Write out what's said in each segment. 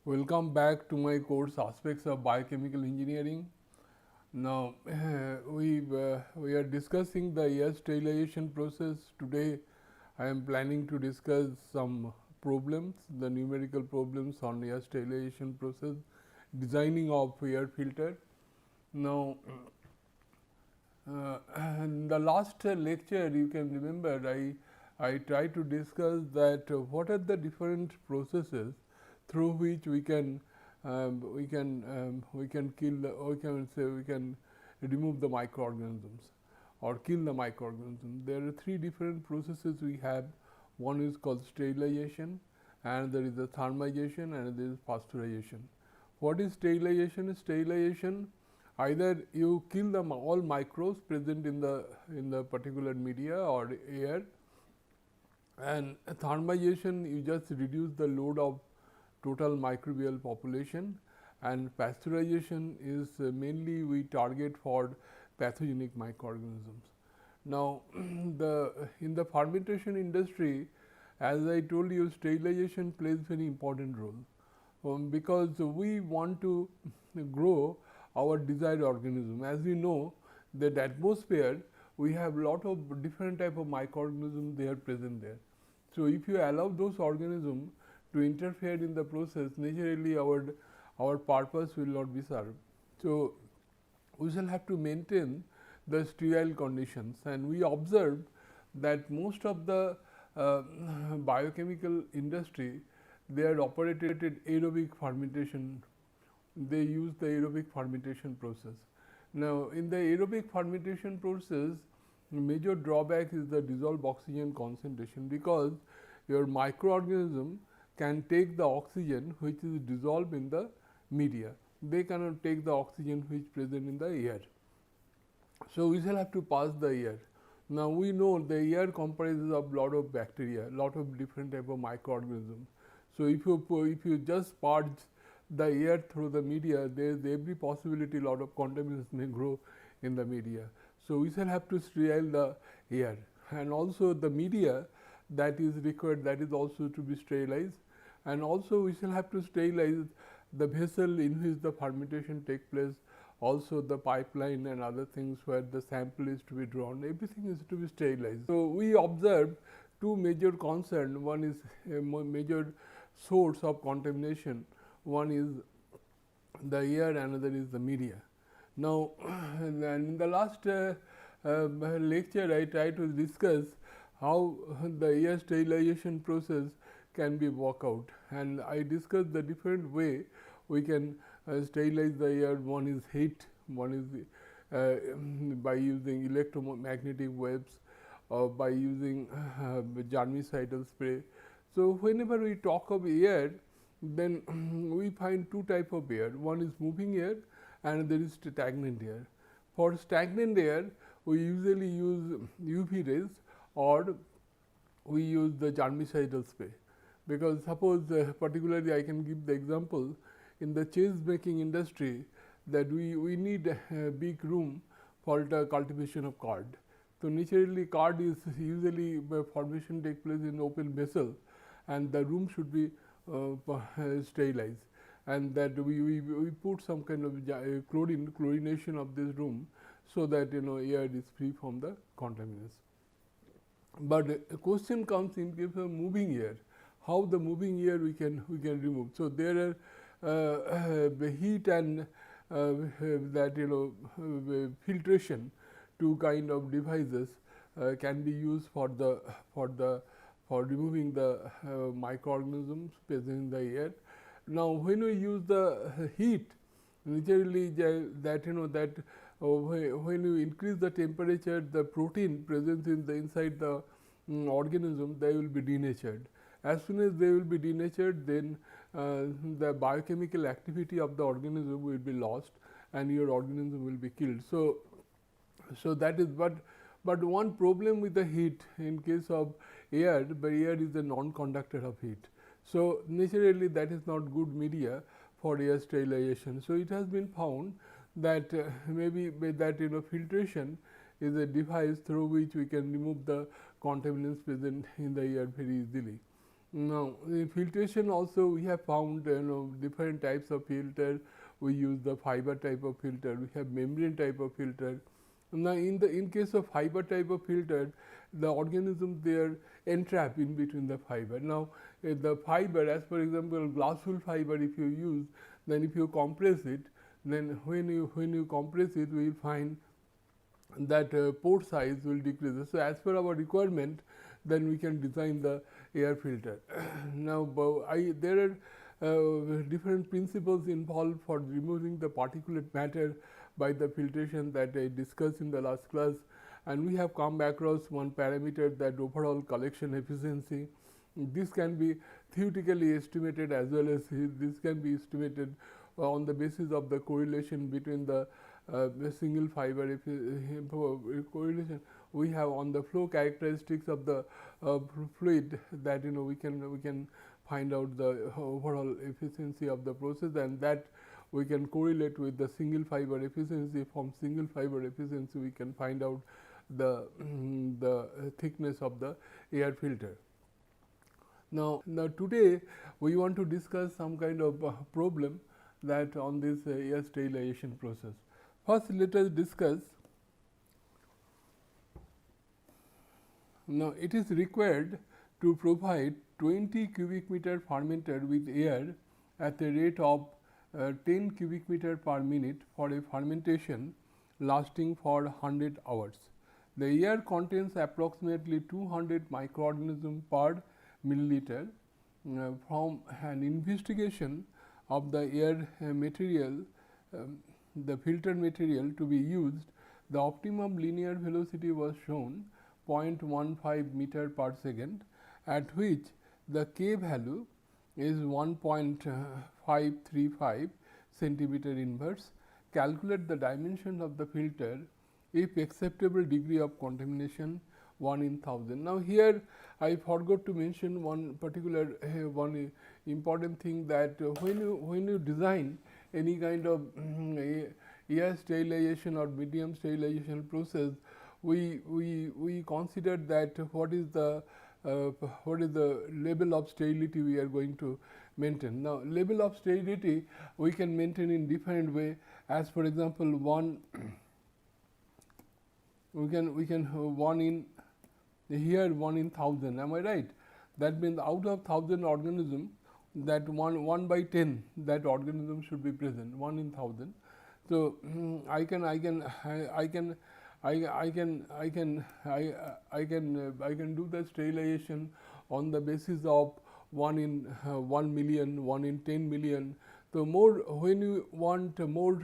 Welcome back to my course Aspects of Biochemical Engineering. Now, we are discussing the air sterilization process. Today, I am planning to discuss some problems, the numerical problems on air sterilization process, designing of air filter. Now, in the last lecture, you can remember I tried to discuss that what are the different processes through which we can kill the, we can remove the microorganisms or kill the microorganisms. There are three different processes we have. One is called sterilization, and there is the thermization, and there is pasteurization. What is sterilization? Sterilization, either you kill the all microbes present in the particular media or air, and thermization you just reduce the load of total microbial population, and pasteurization is mainly we target for pathogenic microorganisms. Now, in the fermentation industry, as I told you, sterilization plays very important role, because we want to grow our desired organism. As we know that atmosphere, we have lot of different type of microorganisms, they are present there. So, if you allow those organisms to interfere in the process, naturally our purpose will not be served. So, we shall have to maintain the sterile conditions, and we observed that most of the biochemical industry, they are operated aerobic fermentation. They use the aerobic fermentation process. Now, in the aerobic fermentation process, major drawback is the dissolved oxygen concentration, because your microorganism can take the oxygen which is dissolved in the media. They cannot take the oxygen which is present in the air. So, we shall have to pass the air. Now, we know the air comprises of lot of bacteria, lot of different type of microorganisms. So, if you just purge the air through the media, there is every possibility lot of contaminants may grow in the media. So, we shall have to sterile the air, and also the media that is required, that is also to be sterilized, and also we shall have to sterilize the vessel in which the fermentation take place, also the pipeline and other things where the sample is to be drawn, everything is to be sterilized. So, we observed two major concerns. One is a major source of contamination, one is the air, another is the media. Now, in the last lecture, I tried to discuss how the air sterilization process can be worked out, and I discussed the different way we can sterilize the air. One is heat, one is by using electromagnetic waves, or by using germicidal spray. So, whenever we talk of air, then we find two type of air. One is moving air, and there is stagnant air. For stagnant air, we usually use UV rays, or we use the germicidal spray, because suppose particularly I can give the example in the cheese making industry, that we need a big room for the cultivation of curd. So, naturally curd is usually formation take place in open vessel, and the room should be sterilized, and that we put some kind of chlorination of this room, so that air is free from the contaminants. But a question comes in case of moving air, how the moving air we can remove. So, there are heat and that filtration, two kind of devices can be used for removing the microorganisms present in the air. Now, when we use the heat, naturally that when you increase the temperature, the protein present in the inside the organism, they will be denatured. As soon as they will be denatured, then the biochemical activity of the organism will be lost, and your organism will be killed. So that is, but one problem with the heat in case of air, but air is a non-conductor of heat. So, naturally that is not good media for air sterilization. So, it has been found that maybe that filtration is a device through which we can remove the contaminants present in the air very easily. Now, in filtration also we have found different types of filter. We use the fiber type of filter, we have membrane type of filter. Now, in case of fiber type of filter, the organisms they are entrapped in between the fiber. Now, the fiber, as for example glass wool fiber, if you use, then if you compress it, then when you compress it, we will find that pore size will decrease. So, as per our requirement, then we can design the air filter. Now, there are different principles involved for removing the particulate matter by the filtration that I discussed in the last class, and we have come across one parameter, that overall collection efficiency. This can be theoretically estimated, as well as this can be estimated on the basis of the correlation between the single fiber correlation we have on the flow characteristics of the fluid, that we can find out the overall efficiency of the process, and that we can correlate with the single fiber efficiency. From single fiber efficiency we can find out the thickness of the air filter. Now today we want to discuss some kind of problem that on this air sterilization process. First, let us discuss. Now, it is required to provide 20 cubic meter fermenter with air at a rate of 10 cubic meter per minute for a fermentation lasting for 100 hours. The air contains approximately 200 microorganisms per milliliter. From an investigation of the air material, the filter material to be used, the optimum linear velocity was shown 0.15 meter per second, at which the K value is 1.535 centimeter inverse. Calculate the dimension of the filter if acceptable degree of contamination 1 in 1000. Now, here I forgot to mention one particular one important thing, that when you design any kind of air sterilization or medium sterilization process, we consider that what is the level of sterility we are going to maintain. Now, level of sterility we can maintain in different way. As for example, one we can 1 in here 1 in 1000. Am I right? That means out of 1000 organism, that 1 by 10 that organism should be present, 1 in 1000. So, I can do the sterilization on the basis of 1 in 1 million, 1 in 10 million. So, more when you want more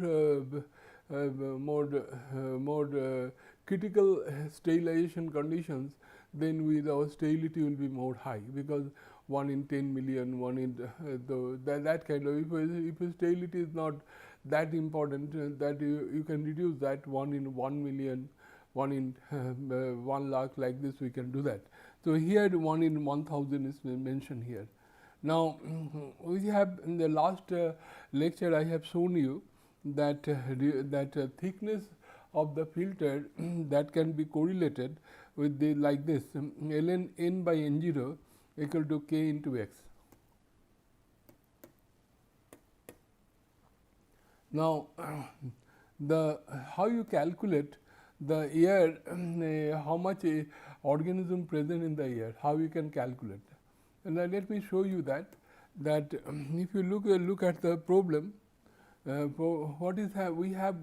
critical sterilization conditions, then our sterility will be more high, because 1 in 10 million, 1 in that kind of, if sterility is not that important, that you can reduce that 1 in 1 million, 1 in 1 lakh, like this we can do that. So, here 1 in 1000 is mentioned here. Now, we have in the last lecture I have shown you that thickness of the filter that can be correlated with the like this, ln n by n0 equal to k into x. Now, how you calculate the air, how much organism present in the air, how you can calculate. And let me show you that if you look at the problem, what is we have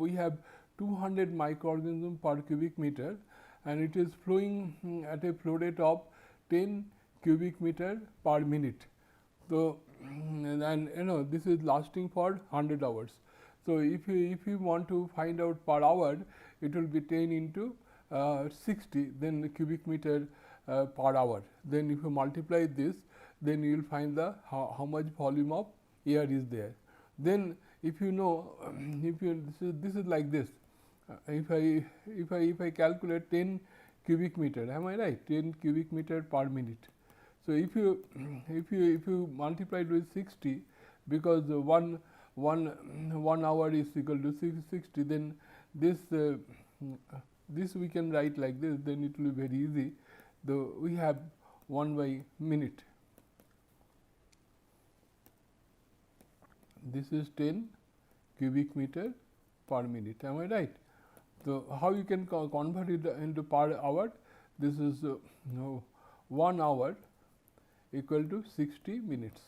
200 microorganisms per cubic meter, and it is flowing at a flow rate of 10 cubic meter per minute. So, and this is lasting for 100 hours. So, if you want to find out per hour, it will be 10 into 60, then the cubic meter per hour. Then if you multiply this, then you will find the how much volume of air is there. Then if you know, this is like this. If I calculate 10 cubic meter, am I right? 10 cubic meter per minute. So, if you multiply it with 60, because one hour is equal to 60, then this we can write like this, then it will be very easy. Though we have 1 by minute. this is 10 cubic meter per minute. Am I right? So, how you can convert it into per hour? This is 1 hour equal to 60 minutes.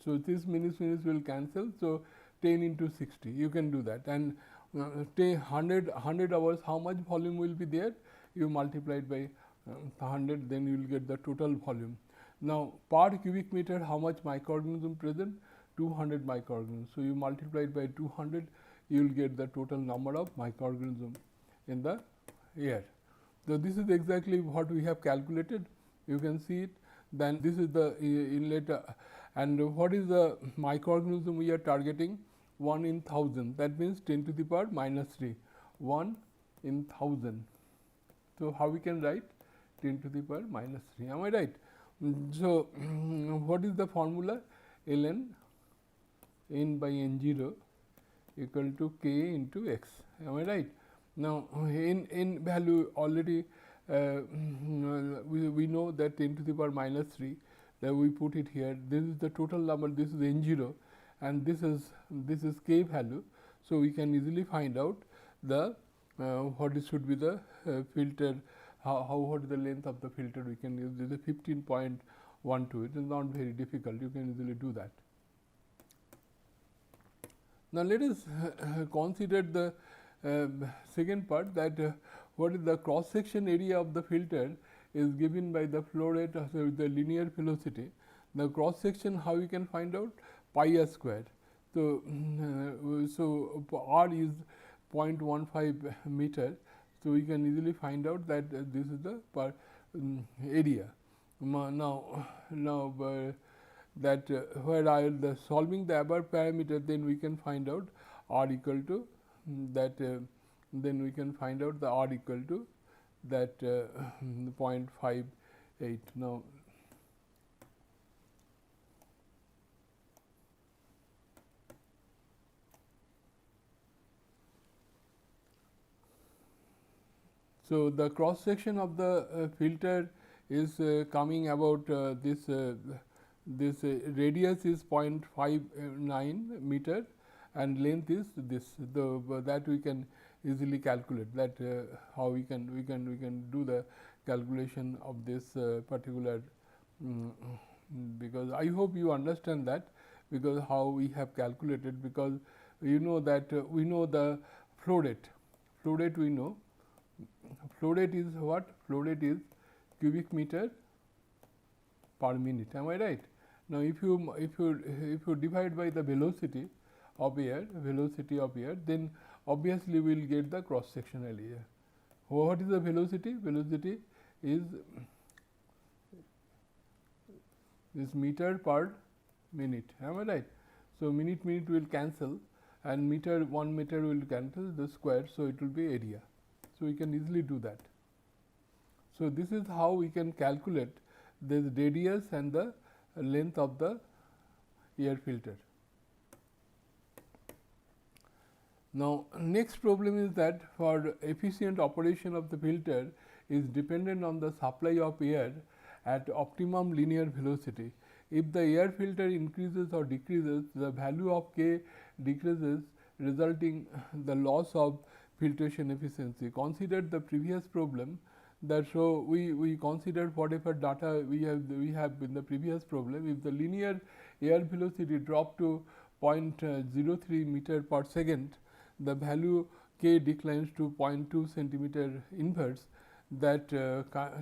So, this minutes will cancel. So, 10 into 60 you can do that, and 100 hours, how much volume will be there? You multiply it by 100, then you will get the total volume. Now, per cubic meter how much microorganism present? 200 microorganisms. So, you multiply it by 200, you will get the total number of microorganisms in the air. So, this is exactly what we have calculated. You can see it. Then this is the inlet, and what is the microorganism we are targeting? 1 in 1000. That means 10 to the power minus 3. 1 in 1000. So, how we can write? 10 to the power minus 3. Am I right? So, what is the formula? ln n by n0 equal to k into x. Am I right? Now, n value already we know that 10 to the power minus 3, that we put it here. This is the total number, this is n0, and this is k value. So, we can easily find out the what it should be the filter, what is the length of the filter we can use. This is 15.12. It is not very difficult, you can easily do that. Now, let us consider the second part, that what is the cross section area of the filter is given by the flow rate, the linear velocity. The cross section, how you can find out? Pi r square. So, r is 0.15 meter. So, we can easily find out that this is the per area. Now that where I the solving the above parameter, then we can find out r equal to that, then we can find out the r equal to that 0.58. Now, so the cross section of the filter is coming about this radius is 0.59 meter and length is this. That we can easily calculate, that how we can do the calculation of this particular, because I hope you understand that, because how we have calculated, because you know that we know the flow rate. Flow rate we know. Flow rate is what? Flow rate is cubic meter per minute. Am I right? Now, if you divide by the velocity of air, then obviously we will get the cross sectional area. What is the velocity? Velocity is meter per minute. Am I right? So, minute will cancel, and 1 meter will cancel the square. So, it will be area. So, we can easily do that. So, this is how we can calculate the radius and the length of the air filter. Now, next problem is that for efficient operation of the filter is dependent on the supply of air at optimum linear velocity. If the air filter increases or decreases, the value of k decreases, resulting the loss of filtration efficiency. Consider the previous problem, that so we considered whatever data we have in the previous problem. If the linear air velocity dropped to 0.03 meter per second, the value k declines to 0.2 centimeter inverse. That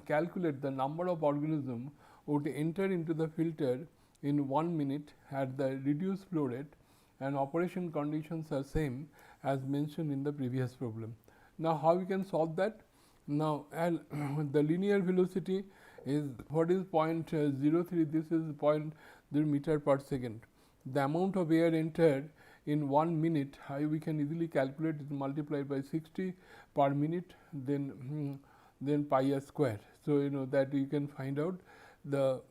calculate the number of organisms would enter into the filter in 1 minute at the reduced flow rate, and operation conditions are same as mentioned in the previous problem. Now, how we can solve that? Now, the linear velocity is what is 0.03, this is 0.0 meter per second. The amount of air entered in 1 minute, we can easily calculate it, multiplied by 60 per minute, then pi r square. So, you know that you can find out the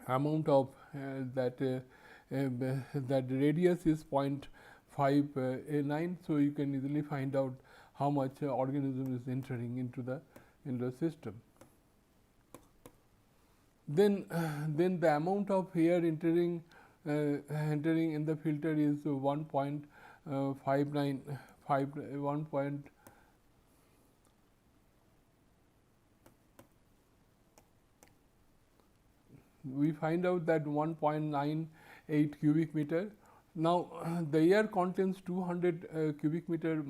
amount of that radius is 0.59. So, you can easily find out how much organism is entering into the system. Then the amount of air entering entering in the filter is 1.59 1. We find out that 1.98 cubic meter. Now, the air contains 200 cubic meter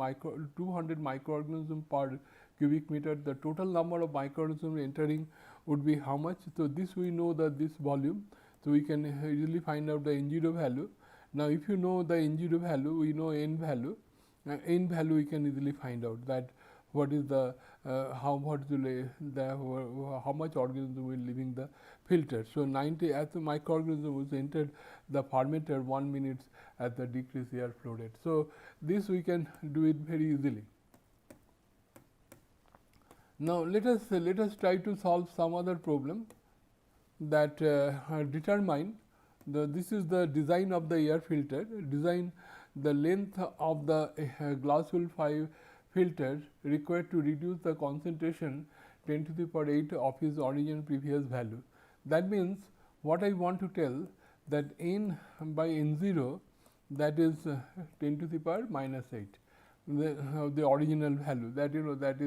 200 microorganisms per cubic meter. The total number of microorganisms entering would be how much? So, this we know that this volume. So, we can easily find out the N0 value. Now, if you know the N0 value, we know N value. N value we can easily find out that what is the how much organism will leaving the filter. So, 90 as the microorganism was entered the fermenter 1 minute at the decreased air flow rate. So, this we can do it very easily. Now, let us try to solve some other problem that determine this is the design of the air filter. Design the length of the glass wool 5 filter required to reduce the concentration 10 to the power 8 of its origin previous value. That means, what I want to tell that N by N0, that is 10 to the power minus 8, the original value that that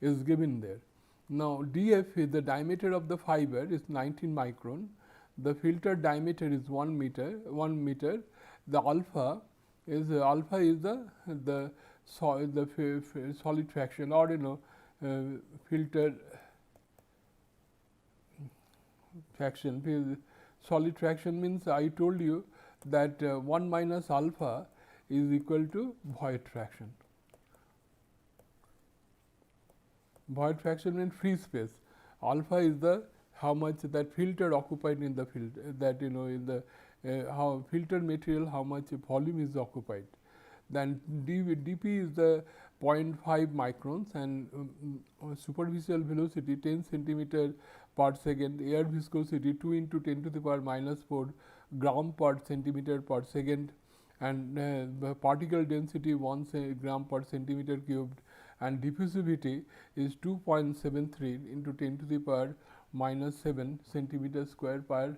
is given there. Now, df is the diameter of the fiber is 19 micron, the filter diameter is 1 meter, the alpha is the solid fraction, or filter fraction. Solid fraction means I told you that 1 minus alpha is equal to void fraction. Void fraction means free space. Alpha is the how much that filter occupied in the filter, that in the how filter material, how much volume is occupied. Then dp is the 0.5 microns, and superficial velocity 10 centimeter per second, air viscosity 2 into 10 to the power minus 4 gram per centimeter per second, and particle density 1 gram per centimeter cubed, and diffusivity is 2.73 into 10 to the power minus 7 centimeter square per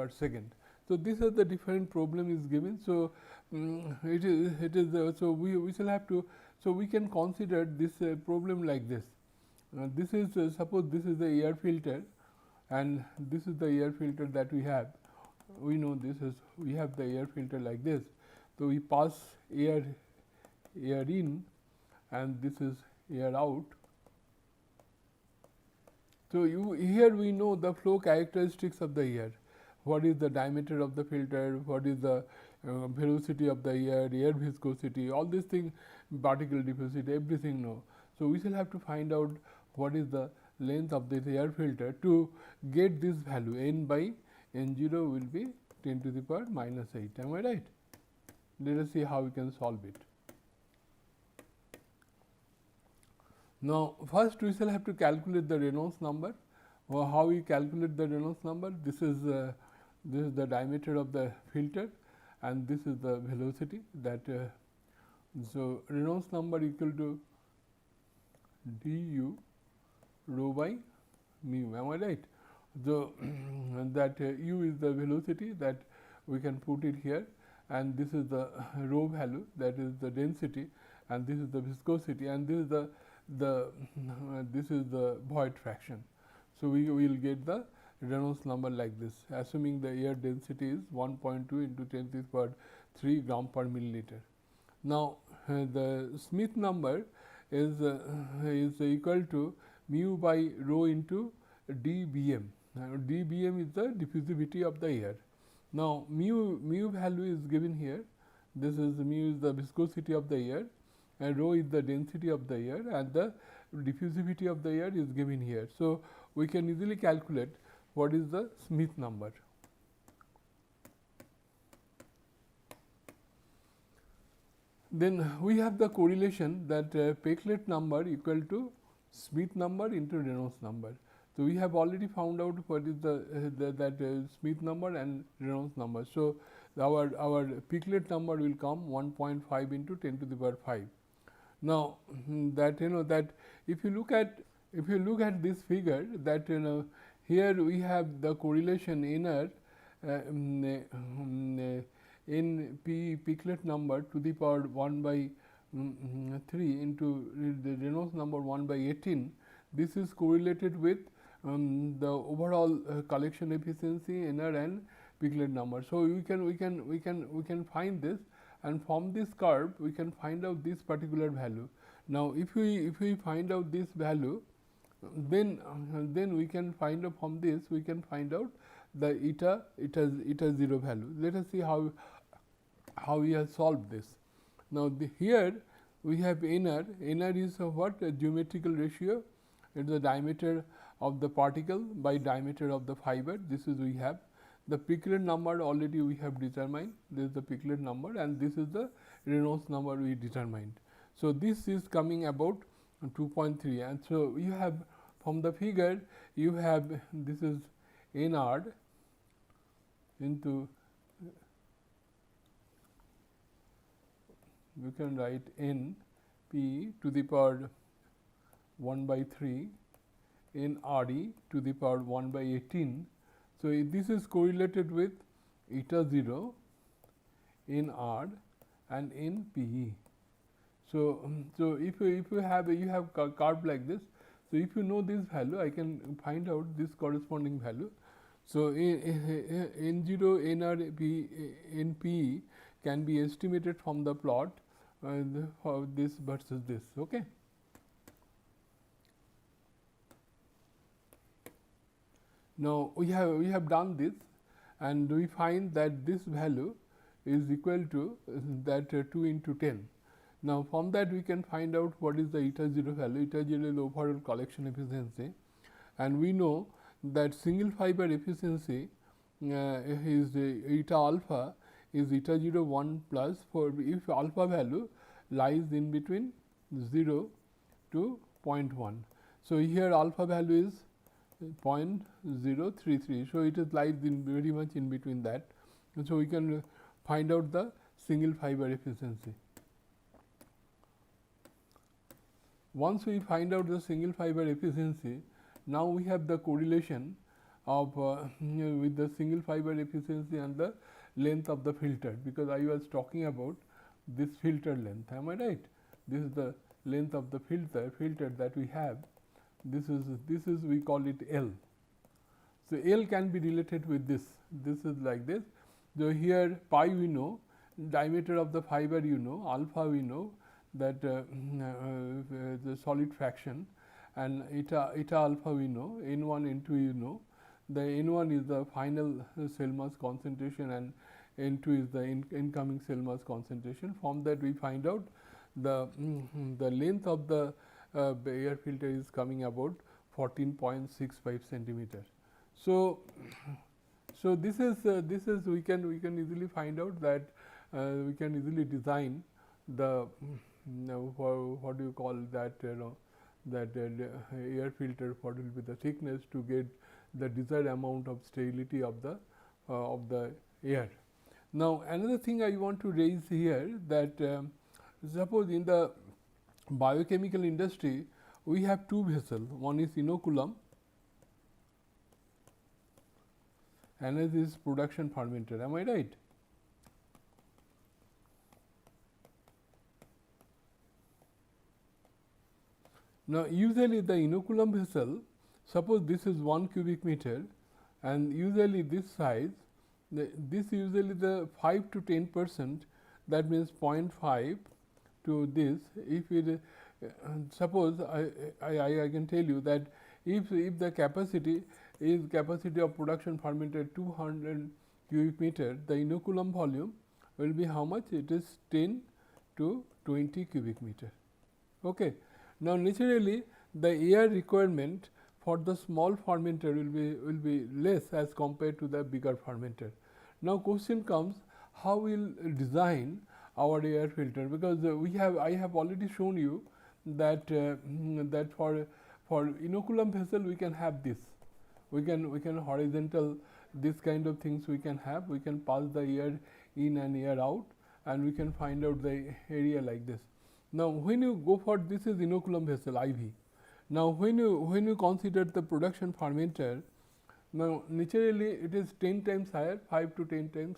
second. So, these are the different problem is given. So, it is so we shall have to, so we can consider this problem like this. This is suppose this is the air filter, and this is the air filter that we have. We know this is, we have the air filter like this. So, we pass air in, and this is air out. So, here we know the flow characteristics of the air. What is the diameter of the filter, what is the velocity of the air viscosity, all these things, particle diffusivity, everything know. So, we shall have to find out what is the length of this air filter. To get this value, N by N0 will be 10 to the power minus 8. Am I right? Let us see how we can solve it. Now, first we shall have to calculate the Reynolds number. Or how we calculate the Reynolds number? This is the diameter of the filter, and this is the velocity that. So, Reynolds number equal to du rho by mu. Am I right? So, that u is the velocity that we can put it here, and this is the rho value, that is the density, and this is the viscosity, and this is the void fraction. So, we will get the Reynolds number like this, assuming the air density is 1.2 into 10 to the power 3 gram per milliliter. Now, the Smith number is equal to mu by rho into dBm. dBm is the diffusivity of the air. Now, mu value is given here. This is mu is the viscosity of the air, and rho is the density of the air, and the diffusivity of the air is given here. So, we can easily calculate what is the Smith number. Then we have the correlation that Peclet number equal to Smith number into Reynolds number. So, we have already found out what is the Smith number and Reynolds number. So, our Peclet number will come 1.5 into 10 to the power 5. Now, that that if you look at this figure, that here we have the correlation inner in Piclet number to the power 1 by 3 into the Reynolds number 1 by 18. This is correlated with the overall collection efficiency, inner and Piclet number. So we can find this, and from this curve we can find out this particular value. Now if we find out this value, then we can find out from this, we can find out the eta 0 value. Let us see how we have solved this. Now here we have NR. NR is what? A geometrical ratio. It is the diameter of the particle by diameter of the fiber. This is we have. The Piclet number already we have determined. This is the Piclet number, and this is the Reynolds number we determined. So this is coming about 2.3, and so you have from the figure you have this is NR into, you can write N P to the power 1 by 3 in RE to the power 1 by 18. So this is correlated with eta 0 in R and in PE. So if you have curve like this, so if you know this value, I can find out this corresponding value. So N0 NR NP can be estimated from the plot for this versus this. Okay. Now we have done this, and we find that this value is equal to that 2 into 10. Now from that we can find out what is the eta 0 value. Eta 0 is the overall collection efficiency, and we know that single fiber efficiency is eta alpha is eta 0 1 plus, for if alpha value lies in between 0 to 0.1. So here alpha value is 0.033. So it is lies in very much in between that, and so we can find out the single fiber efficiency. Once we find out the single fiber efficiency, now we have the correlation of with the single fiber efficiency and the length of the filter, because I was talking about this filter length. Am I right? This is the length of the filter that we have. This is we call it L. So L can be related with this. This is like this. So here pi we know, diameter of the fiber you know, alpha we know, that the solid fraction, and eta alpha we know, N1 N2 you know. The N1 is the final cell mass concentration, and N2 is the incoming cell mass concentration. From that we find out the length of the air filter is coming about 14.65 centimeter. So this is we can easily find out that we can easily design the what do you call that, that air filter, what will be the thickness to get the desired amount of sterility of the air. Now another thing I want to raise here, that suppose in the biochemical industry we have two vessels, one is inoculum, another is production fermenter. Am I right? Now usually the inoculum vessel, suppose this is 1 cubic meter, and usually this size, this usually the 5 to 10%, that means 0.5 to this. If it suppose I can tell you that if the capacity is capacity of production fermenter 200 cubic meter, the inoculum volume will be how much? It is 10 to 20 cubic meter. Okay. Now naturally the air requirement for the small fermenter will be less as compared to the bigger fermenter. Now question comes, how we'll design our air filter, because I have already shown you that that for inoculum vessel we can have this, we can horizontal, this kind of things we can have, we can pass the air in and air out, and we can find out the area like this. Now when you go for this is inoculum vessel IV. Now when you consider the production fermenter, Now, naturally it is 10 times higher, 5 to 10 times,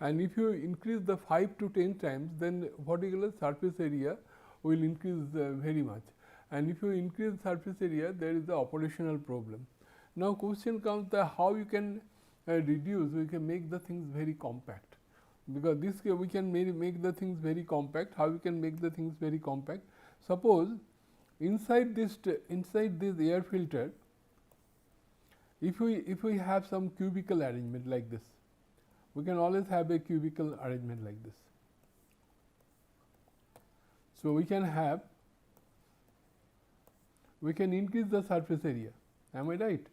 and if you increase the 5 to 10 times, then particular surface area will increase very much, and if you increase surface area, there is the operational problem. Now, question comes that how you can reduce, we can make the things very compact, because this we can make the things very compact. How we can make the things very compact? Suppose inside this air filter, if we have some cubical arrangement like this, we can always have a cubical arrangement like this. So, we can increase the surface area, am I right?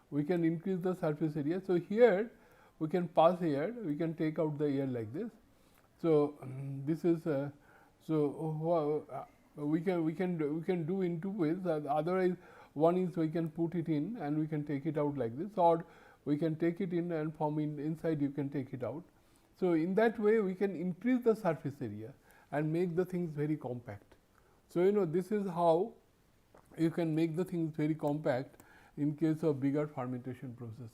We can increase the surface area. So, here we can pass air, we can take out the air like this. So, this is we can do in two ways. Otherwise, one is we can put it in and we can take it out like this, or we can take it in and from inside you can take it out. So, in that way we can increase the surface area and make the things very compact. So, this is how you can make the things very compact in case of bigger fermentation process.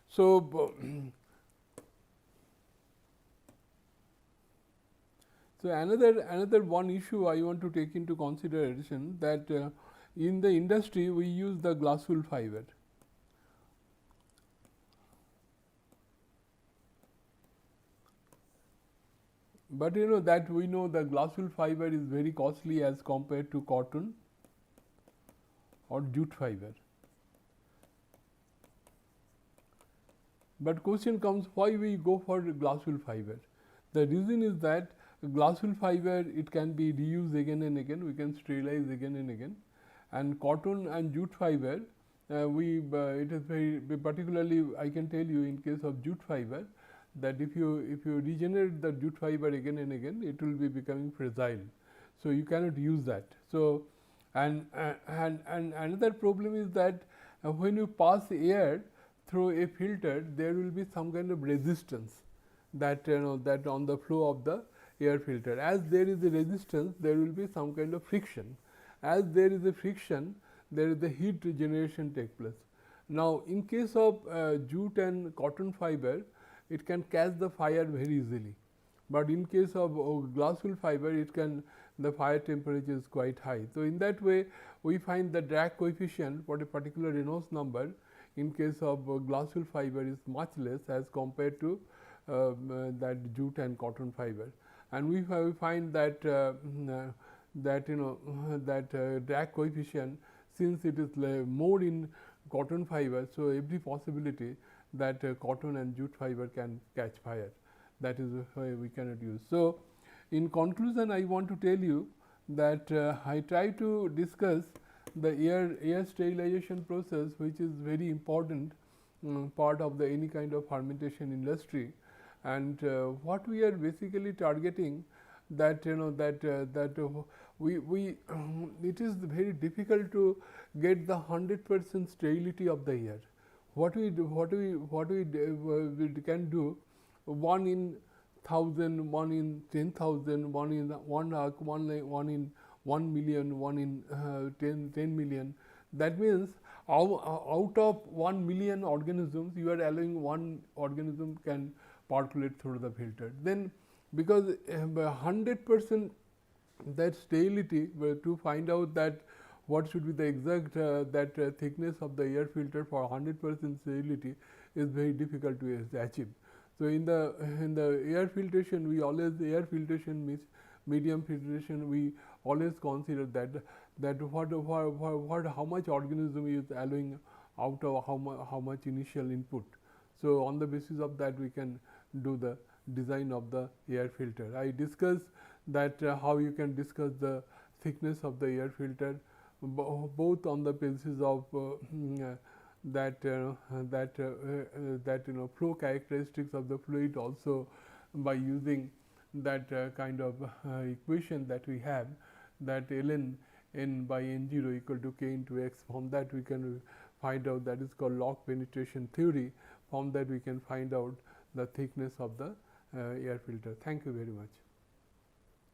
So, so another one issue I want to take into consideration, that in the industry we use the glass wool fiber. But that we know the glass wool fiber is very costly as compared to cotton or jute fiber. But question comes, why we go for glass wool fiber? The reason is that glass wool fiber, it can be reused again and again, we can sterilize again and again, and cotton and jute fiber, it is very particularly, I can tell you in case of jute fiber, that if you regenerate the jute fiber again and again, it will be becoming fragile. So, you cannot use that. So, and another problem is that when you pass air through a filter, there will be some kind of resistance that that on the flow of the air filter. As there is a resistance, there will be some kind of friction. As there is a friction, there is the heat generation take place. Now, in case of jute and cotton fiber, it can catch the fire very easily, but in case of glass wool fiber, the fire temperature is quite high. So, in that way we find the drag coefficient for a particular Reynolds number in case of glass wool fiber is much less as compared to that jute and cotton fiber, and we find that drag coefficient, since it is more in cotton fiber. So, every possibility that cotton and jute fiber can catch fire, that is why we cannot use. So, in conclusion, I want to tell you that I try to discuss the air sterilization process, which is very important part of any kind of fermentation industry, and what we are basically targeting, that we it is very difficult to get the 100% sterility of the air. What we can do, 1 in 1,000, 1 in 10,000, 1 in 1 lakh, 1 in 1 million, 1 in 10 million. That means out of 1 million organisms, you are allowing 1 organism can percolate through the filter. Then, because 100% that sterility, to find out that what should be the exact thickness of the air filter for 100% sterility is very difficult to achieve. So, in the air filtration, we always means medium filtration, we always consider that how much organism is allowing out of how much initial input. So, on the basis of that, we can do the design of the air filter. I discussed that how you can discuss the thickness of the air filter, both on the basis of flow characteristics of the fluid, also by using that kind of equation that we have, that ln n by n0 equal to k into x. From that we can find out, that is called log penetration theory. From that we can find out the thickness of the air filter. Thank you very much.